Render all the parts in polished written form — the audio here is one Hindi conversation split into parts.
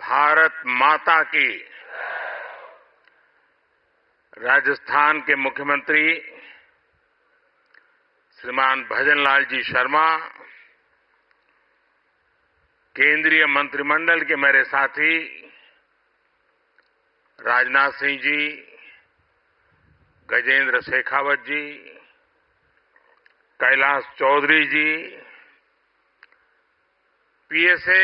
भारत माता की। राजस्थान के मुख्यमंत्री श्रीमान भजनलाल जी शर्मा, केंद्रीय मंत्रिमंडल के मेरे साथी Rajnath Singh ji, Gajendra Shekhawat ji, Kailash Choudhary ji, PSA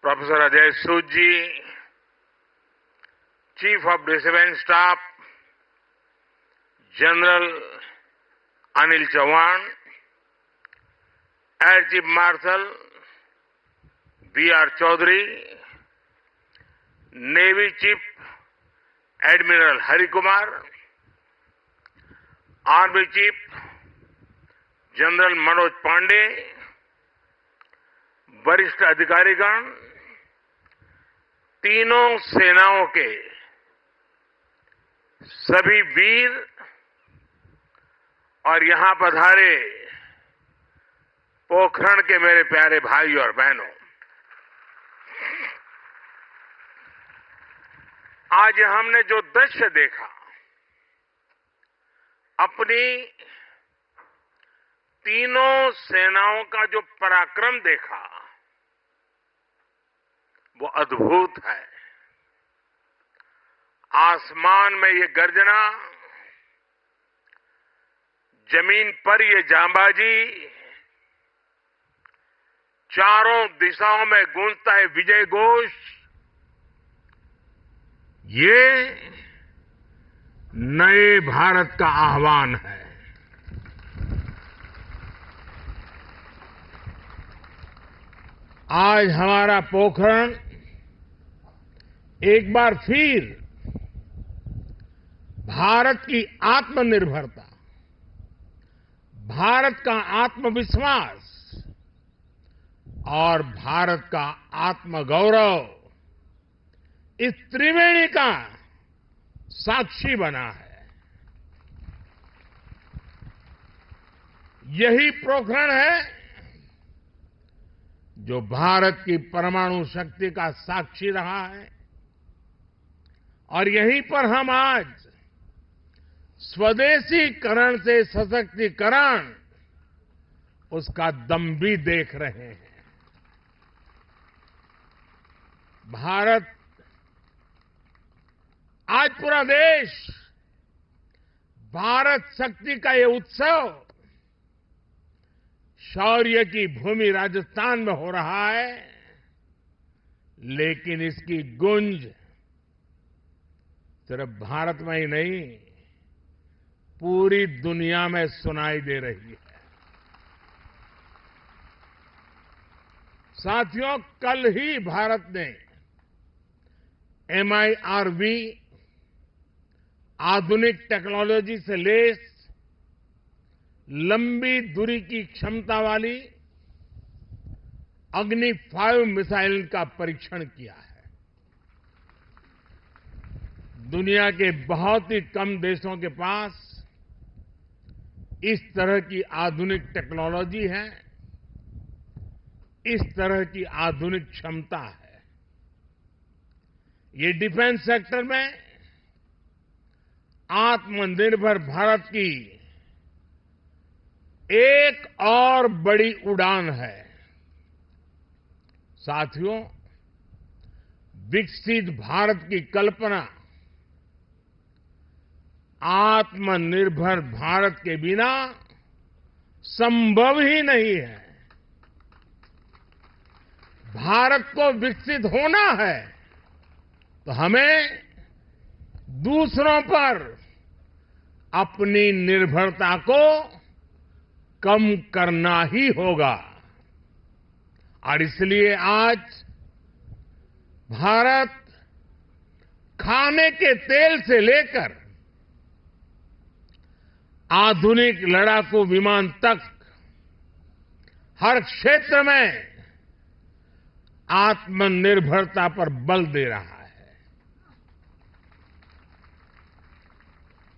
professor Ajay Sood ji, chief of defence staff general Anil Chauhan, air chief marshal BR Chaudhari, navy chief admiral Hari Kumar, army chief general Manoj Pande, वरिष्ठ अधिकारीगण, तीनों सेनाओं के सभी वीर और यहां पधारे पोखरण के मेरे प्यारे भाई और बहनों, आज हमने जो दृश्य देखा, अपनी तीनों सेनाओं का जो पराक्रम देखा, वो अद्भुत है। आसमान में ये गर्जना, जमीन पर ये जांबाजी, चारों दिशाओं में गूंजता है विजय घोष, ये नए भारत का आह्वान है। आज हमारा पोखरण एक बार फिर भारत की आत्मनिर्भरता, भारत का आत्मविश्वास और भारत का आत्मगौरव, इस त्रिवेणी का साक्षी बना है। यही पोखरण है जो भारत की परमाणु शक्ति का साक्षी रहा है, और यहीं पर हम आज स्वदेशीकरण से सशक्तिकरण, उसका दम भी देख रहे हैं। भारत, आज पूरा देश भारत शक्ति का ये उत्सव शौर्य की भूमि राजस्थान में हो रहा है, लेकिन इसकी गूंज सिर्फ भारत में ही नहीं, पूरी दुनिया में सुनाई दे रही है। साथियों, कल ही भारत ने MIRV आधुनिक टेक्नोलॉजी से लैस लंबी दूरी की क्षमता वाली अग्नि 5 मिसाइल का परीक्षण किया है। दुनिया के बहुत ही कम देशों के पास इस तरह की आधुनिक टेक्नोलॉजी है, इस तरह की आधुनिक क्षमता है। ये डिफेंस सेक्टर में आत्मनिर्भर भारत की एक और बड़ी उड़ान है। साथियों, विकसित भारत की कल्पना आत्मनिर्भर भारत के बिना संभव ही नहीं है। भारत को विकसित होना है तो हमें दूसरों पर अपनी निर्भरता को कम करना ही होगा, और इसलिए आज भारत खाने के तेल से लेकर आधुनिक लड़ाकू विमान तक हर क्षेत्र में आत्मनिर्भरता पर बल दे रहा है।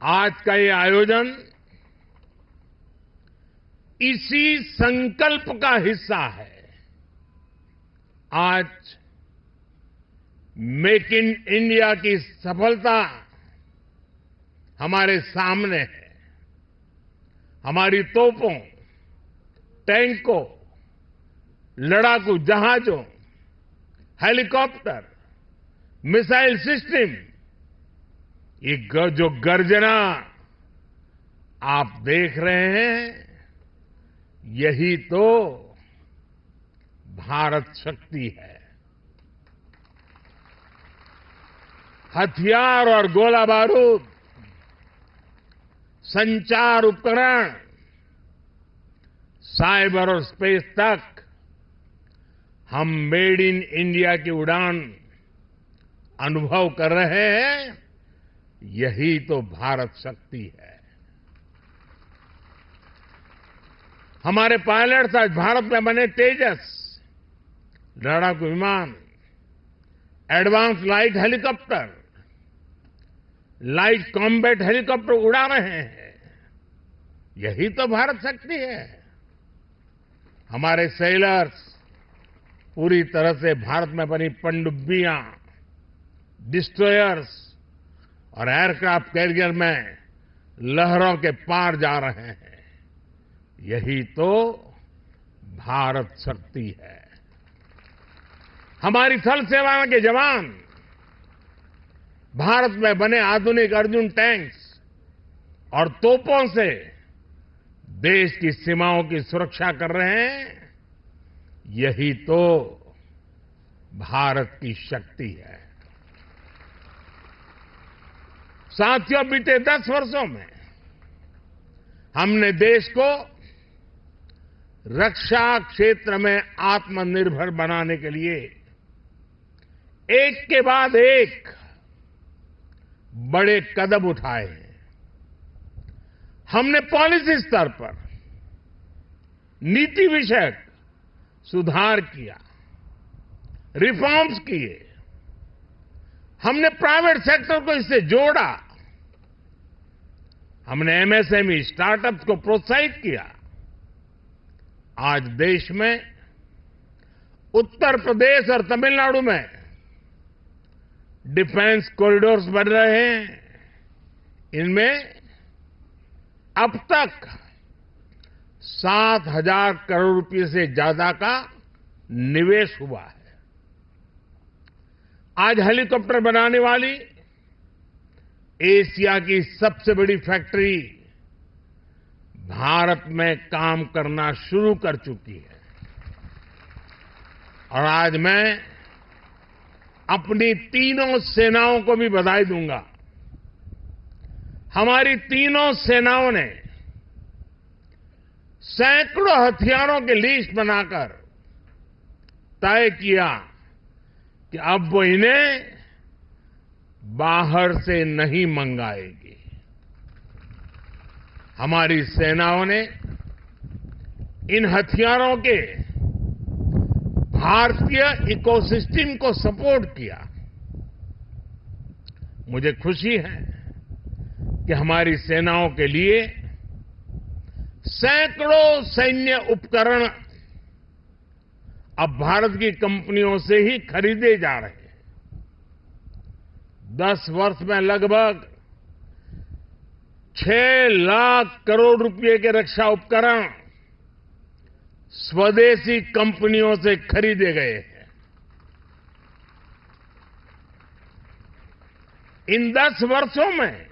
आज का ये आयोजन इसी संकल्प का हिस्सा है। आज मेक इन इंडिया की सफलता हमारे सामने है। हमारी तोपों, टैंकों, लड़ाकू जहाजों, हेलीकॉप्टर, मिसाइल सिस्टम, ये जो गर्जना आप देख रहे हैं, यही तो भारत शक्ति है। हथियार और गोला बारूद, संचार उपकरण, साइबर और स्पेस तक हम मेड इन इंडिया की उड़ान अनुभव कर रहे हैं। यही तो भारत शक्ति है। हमारे पायलट्स आज भारत में बने तेजस लड़ाकू विमान, advance light helicopter, light combat helicopter उड़ा रहे हैं। यही तो भारत शक्ति है। हमारे सेलर्स पूरी तरह से भारत में बनी पनडुब्बियां, डिस्ट्रॉयर्स और एयरक्राफ्ट कैरियर में लहरों के पार जा रहे हैं। यही तो भारत शक्ति है। हमारी थल सेना के जवान भारत में बने आधुनिक अर्जुन टैंक्स और तोपों से देश की सीमाओं की सुरक्षा कर रहे हैं। यही तो भारत की शक्ति है। साथियों, बीते 10 वर्षों में हमने देश को रक्षा क्षेत्र में आत्मनिर्भर बनाने के लिए एक के बाद एक बड़े कदम उठाए हैं। हमने पॉलिसी स्तर पर नीति विषयक सुधार किया, रिफॉर्म्स किए। हमने प्राइवेट सेक्टर को इससे जोड़ा। हमने एमएसएमई स्टार्टअप्स को प्रोत्साहित किया। आज देश में उत्तर प्रदेश और तमिलनाडु में डिफेंस कॉरिडोर्स बन रहे हैं। इनमें अब तक 7,000 करोड़ रुपए से ज्यादा का निवेश हुआ है। आज हेलीकॉप्टर बनाने वाली एशिया की सबसे बड़ी फैक्ट्री भारत में काम करना शुरू कर चुकी है। और आज मैं अपनी तीनों सेनाओं को भी बधाई दूंगा। हमारी तीनों सेनाओं ने सैकड़ों हथियारों की लिस्ट बनाकर तय किया कि अब वो इन्हें बाहर से नहीं मंगाएगी। हमारी सेनाओं ने इन हथियारों के भारतीय इकोसिस्टम को सपोर्ट किया। मुझे खुशी है कि हमारी सेनाओं के लिए सैकड़ों सैन्य उपकरण अब भारत की कंपनियों से ही खरीदे जा रहे हैं। 10 वर्ष में लगभग 6 लाख करोड़ रुपए के रक्षा उपकरण स्वदेशी कंपनियों से खरीदे गए हैं। इन 10 वर्षों में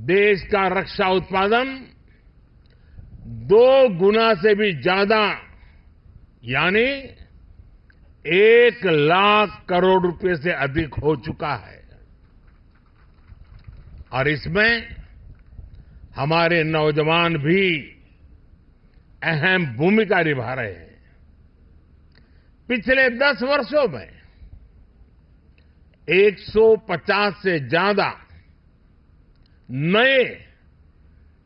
देश का रक्षा उत्पादन 2 गुना से भी ज्यादा यानी 1 लाख करोड़ रुपए से अधिक हो चुका है। और इसमें हमारे नौजवान भी अहम भूमिका निभा रहे हैं। पिछले 10 वर्षों में 150 से ज्यादा नए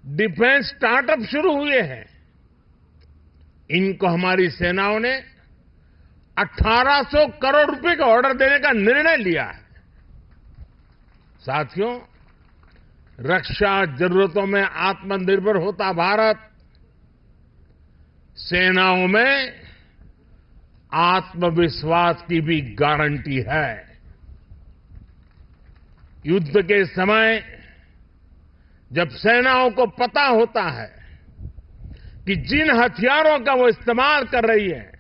डिफेंस स्टार्टअप शुरू हुए हैं। इनको हमारी सेनाओं ने 1800 करोड़ रुपए का ऑर्डर देने का निर्णय लिया है। साथियों, रक्षा जरूरतों में आत्मनिर्भर होता भारत सेनाओं में आत्मविश्वास की भी गारंटी है। युद्ध के समय जब सेनाओं को पता होता है कि जिन हथियारों का वो इस्तेमाल कर रही है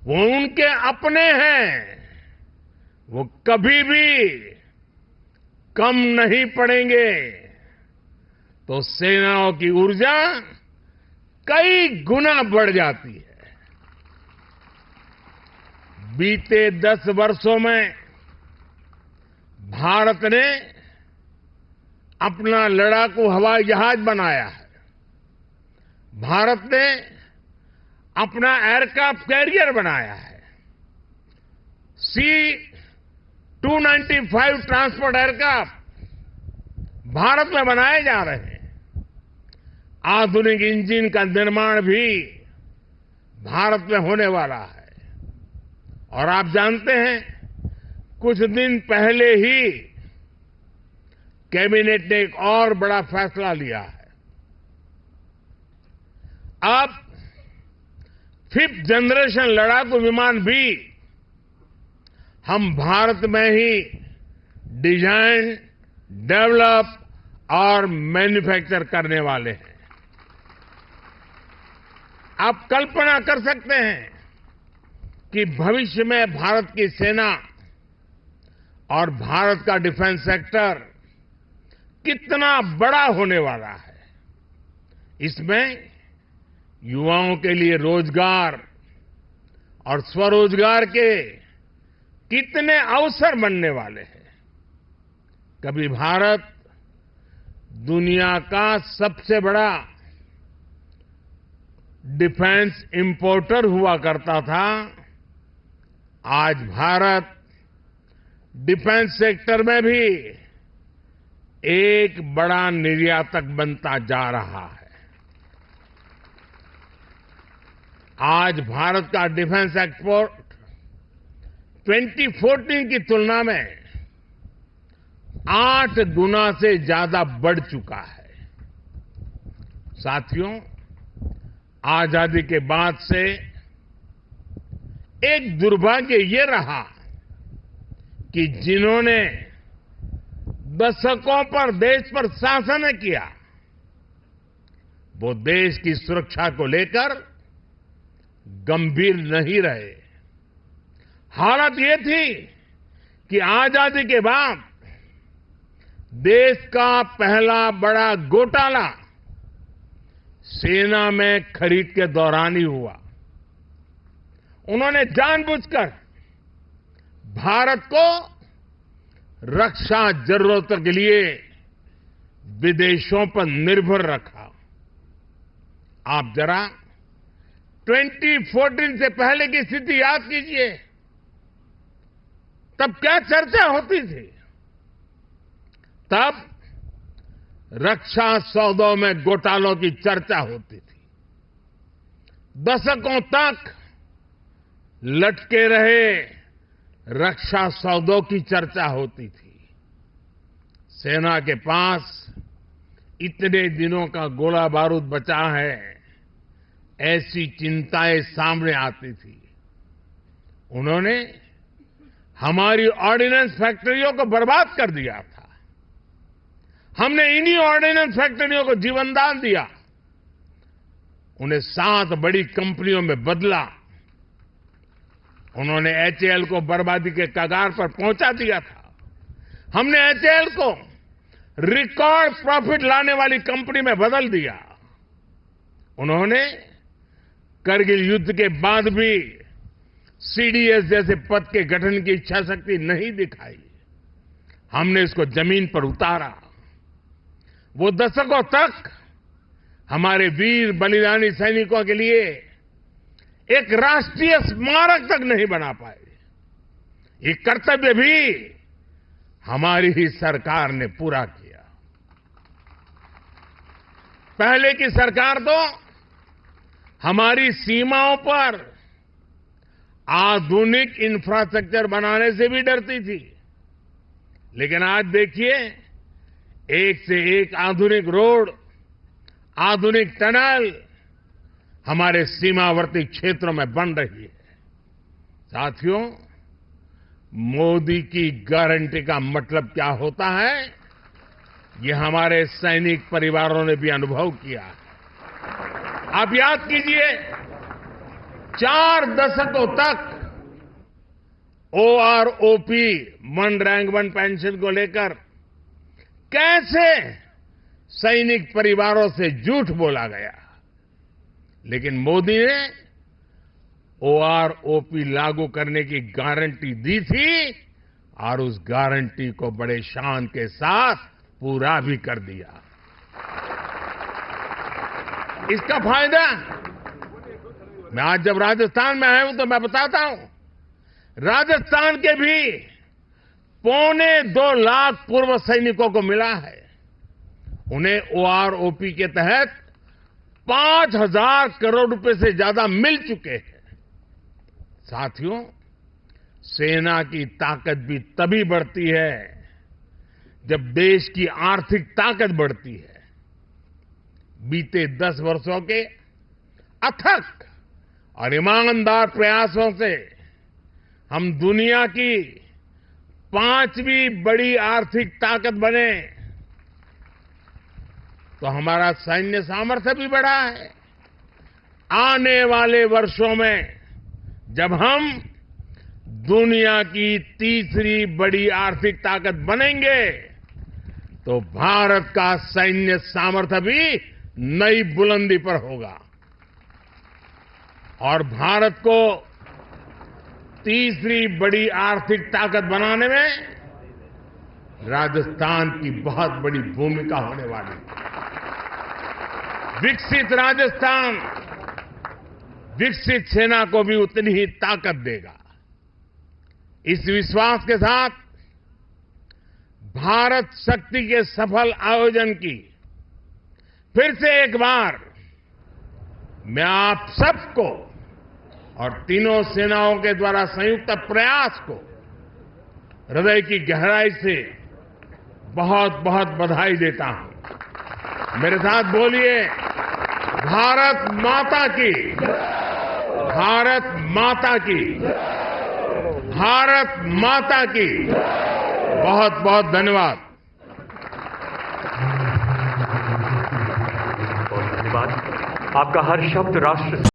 वो उनके अपने हैं, वो कभी भी कम नहीं पड़ेंगे, तो सेनाओं की ऊर्जा कई गुना बढ़ जाती है। बीते 10 वर्षों में भारत ने अपना लड़ाकू हवाई जहाज बनाया है। भारत ने अपना एयरक्राफ्ट कैरियर बनाया है। C-295 ट्रांसपोर्ट एयरक्राफ्ट भारत में बनाए जा रहे हैं। आधुनिक इंजन का निर्माण भी भारत में होने वाला है। और आप जानते हैं, कुछ दिन पहले ही कैबिनेट ने एक और बड़ा फैसला लिया है। अब 5th जनरेशन लड़ाकू विमान भी हम भारत में ही डिजाइन, डेवलप और मैन्युफैक्चर करने वाले हैं। आप कल्पना कर सकते हैं कि भविष्य में भारत की सेना और भारत का डिफेंस सेक्टर कितना बड़ा होने वाला है। इसमें युवाओं के लिए रोजगार और स्वरोजगार के कितने अवसर बनने वाले हैं। कभी भारत दुनिया का सबसे बड़ा डिफेंस इंपोर्टर हुआ करता था। आज भारत डिफेंस सेक्टर में भी एक बड़ा निर्यातक बनता जा रहा है। आज भारत का डिफेंस एक्सपोर्ट 2014 की तुलना में 8 गुना से ज्यादा बढ़ चुका है। साथियों, आजादी के बाद से एक दुर्भाग्य ये रहा कि जिन्होंने दशकों पर देश पर शासन किया, वो देश की सुरक्षा को लेकर गंभीर नहीं रहे। हालत ये थी कि आजादी के बाद देश का पहला बड़ा घोटाला सेना में खरीद के दौरान ही हुआ। उन्होंने जानबूझकर भारत को रक्षा जरूरतों के लिए विदेशों पर निर्भर रखा। आप जरा 2014 से पहले की स्थिति याद कीजिए। तब क्या चर्चा होती थी? तब रक्षा सौदों में घोटालों की चर्चा होती थी। दशकों तक लटके रहे रक्षा सौदों की चर्चा होती थी। सेना के पास इतने दिनों का गोला बारूद बचा है, ऐसी चिंताएं सामने आती थी। उन्होंने हमारी ऑर्डिनेंस फैक्ट्रियों को बर्बाद कर दिया था। हमने इन्हीं ऑर्डिनेंस फैक्ट्रियों को जीवनदान दिया, उन्हें 7 बड़ी कंपनियों में बदला। उन्होंने एचएएल को बर्बादी के कगार पर पहुंचा दिया था। हमने एचएएल को रिकॉर्ड प्रॉफिट लाने वाली कंपनी में बदल दिया। उन्होंने करगिल युद्ध के बाद भी सीडीएस जैसे पद के गठन की इच्छा शक्ति नहीं दिखाई। हमने इसको जमीन पर उतारा। वो दशकों तक हमारे वीर बलिदानी सैनिकों के लिए एक राष्ट्रीय स्मारक तक नहीं बना पाए। ये कर्तव्य भी हमारी ही सरकार ने पूरा किया। पहले की सरकार तो हमारी सीमाओं पर आधुनिक इंफ्रास्ट्रक्चर बनाने से भी डरती थी। लेकिन आज देखिए, एक से एक आधुनिक रोड, आधुनिक टनल हमारे सीमावर्ती क्षेत्रों में बन रही है। साथियों, मोदी की गारंटी का मतलब क्या होता है, ये हमारे सैनिक परिवारों ने भी अनुभव किया है। आप याद कीजिए, 4 दशकों तक OROP, one rank one pension को लेकर कैसे सैनिक परिवारों से झूठ बोला गया, लेकिन मोदी ने ओआरओपी लागू करने की गारंटी दी थी और उस गारंटी को बड़े शान के साथ पूरा भी कर दिया। इसका फायदा मैं आज जब राजस्थान में आया हूं तो मैं बताता हूं, राजस्थान के भी 2.25 लाख पूर्व सैनिकों को मिला है। उन्हें ओआरओपी के तहत 5,000 करोड़ रुपए से ज्यादा मिल चुके हैं। साथियों, सेना की ताकत भी तभी बढ़ती है जब देश की आर्थिक ताकत बढ़ती है। बीते 10 वर्षों के अथक और ईमानदार प्रयासों से हम दुनिया की 5वीं बड़ी आर्थिक ताकत बने, तो हमारा सैन्य सामर्थ्य भी बढ़ा है। आने वाले वर्षों में जब हम दुनिया की 3री बड़ी आर्थिक ताकत बनेंगे, तो भारत का सैन्य सामर्थ्य भी नई बुलंदी पर होगा और भारत को 3री बड़ी आर्थिक ताकत बनाने में राजस्थान की बहुत बड़ी भूमिका होने वाली है। विकसित राजस्थान विकसित सेना को भी उतनी ही ताकत देगा। इस विश्वास के साथ भारत शक्ति के सफल आयोजन की फिर से एक बार मैं आप सबको और तीनों सेनाओं के द्वारा संयुक्त प्रयास को हृदय की गहराई से बहुत बहुत बधाई देता हूं। मेरे साथ बोलिए, भारत माता की, भारत माता की, भारत माता की। बहुत बहुत धन्यवाद। बहुत धन्यवाद। आपका हर शब्द राष्ट्र